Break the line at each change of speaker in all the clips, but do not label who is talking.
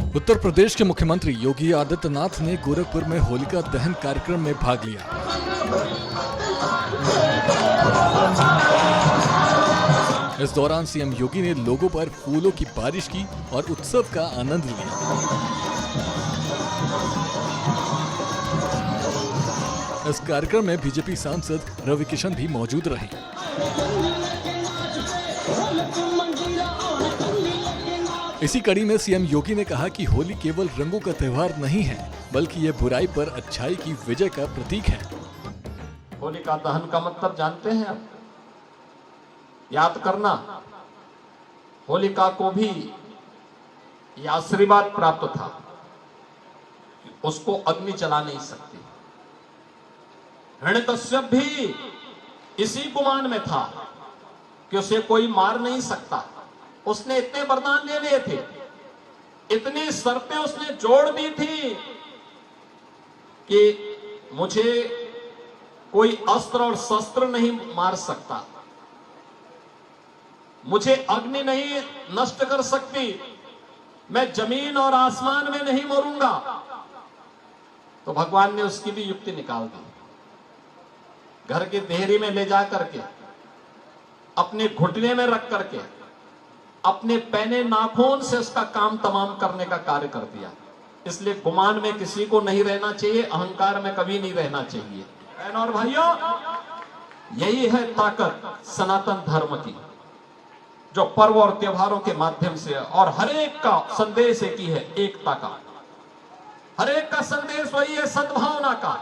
उत्तर प्रदेश के मुख्यमंत्री योगी आदित्यनाथ ने गोरखपुर में होलिका दहन कार्यक्रम में भाग लिया। इस दौरान सीएम योगी ने लोगों पर फूलों की बारिश की और उत्सव का आनंद लिया। इस कार्यक्रम में बीजेपी सांसद रवि किशन भी मौजूद रहे। इसी कड़ी में सीएम योगी ने कहा कि होली केवल रंगों का त्योहार नहीं है, बल्कि ये बुराई पर अच्छाई की विजय का प्रतीक है।
होलिका दहन का मतलब जानते हैं आप? याद करना, होलिका को भी यह आशीर्वाद प्राप्त था कि उसको अग्नि जला नहीं सकती। हिरण्यकश्यप भी इसी गुमान में था कि उसे कोई मार नहीं सकता। उसने इतने वरदान ले लिए थे, इतनी शर्तें उसने जोड़ दी थी कि मुझे कोई अस्त्र और शस्त्र नहीं मार सकता, मुझे अग्नि नहीं नष्ट कर सकती, मैं जमीन और आसमान में नहीं मरूंगा। तो भगवान ने उसकी भी युक्ति निकाल दी। घर की देहरी में ले जा करके, अपने घुटने में रख करके, अपने पैने नाखून से उसका काम तमाम करने का कार्य कर दिया। इसलिए गुमान में किसी को नहीं रहना चाहिए, अहंकार में कभी नहीं रहना चाहिए। बहनों और भाइयों, यही है ताकत सनातन धर्म की, जो पर्व और त्योहारों के माध्यम से और हरेक का संदेश एक ही है, एकता का। हरेक का संदेश वही है, सद्भावना का।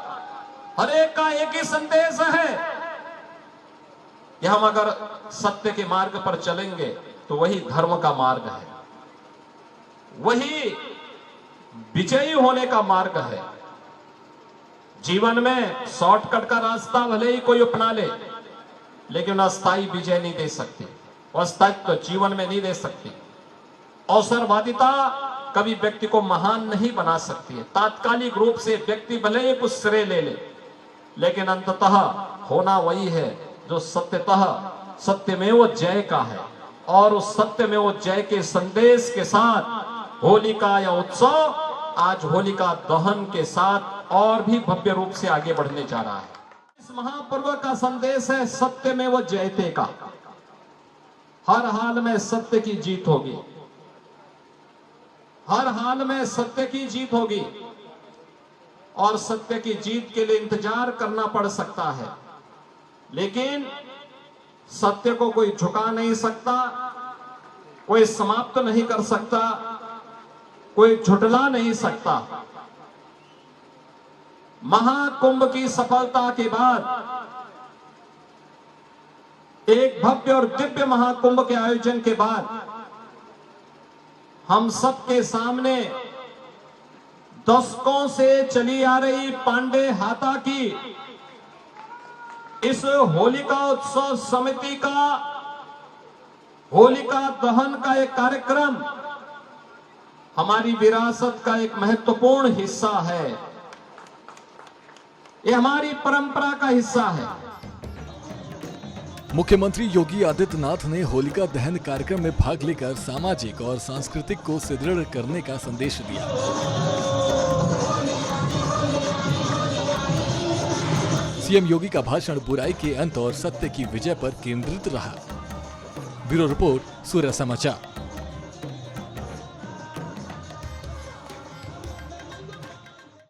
हरेक का एक ही संदेश है कि हम अगर सत्य के मार्ग पर चलेंगे तो वही धर्म का मार्ग है, वही विजयी होने का मार्ग है। जीवन में शॉर्टकट का रास्ता भले ही कोई अपना ले, लेकिन अस्थायी विजय नहीं दे सकती, अस्तित्व जीवन में नहीं दे सकती। अवसरवादिता कभी व्यक्ति को महान नहीं बना सकती है। तात्कालिक रूप से व्यक्ति भले ही कुछ श्रेय ले ले, लेकिन अंततः होना वही है जो सत्यतः सत्यमेव जय का है। और उस सत्यमेव जय के संदेश के साथ होलिका या उत्सव आज होलिका दहन के साथ और भी भव्य रूप से आगे बढ़ने जा रहा है। इस महापर्व का संदेश है सत्यमेव जयते का। हर हाल में सत्य की जीत होगी, हर हाल में सत्य की जीत होगी, और सत्य की जीत के लिए इंतजार करना पड़ सकता है, लेकिन सत्य को कोई झुका नहीं सकता, कोई समाप्त नहीं कर सकता, कोई झुटला नहीं सकता। महाकुंभ की सफलता के बाद, एक भव्य और दिव्य महाकुंभ के आयोजन के बाद, हम सबके सामने दशकों से चली आ रही पांडे हाता की इस होलिका उत्सव समिति का होलिका दहन का एक कार्यक्रम हमारी विरासत का एक महत्वपूर्ण हिस्सा है। ये हमारी परंपरा का हिस्सा है।
मुख्यमंत्री योगी आदित्यनाथ ने होलिका दहन कार्यक्रम में भाग लेकर सामाजिक और सांस्कृतिक को सुदृढ़ करने का संदेश दिया। सीएम योगी का भाषण बुराई के अंत और सत्य की विजय पर केंद्रित रहा। ब्यूरो रिपोर्ट, सूर्य समाचार।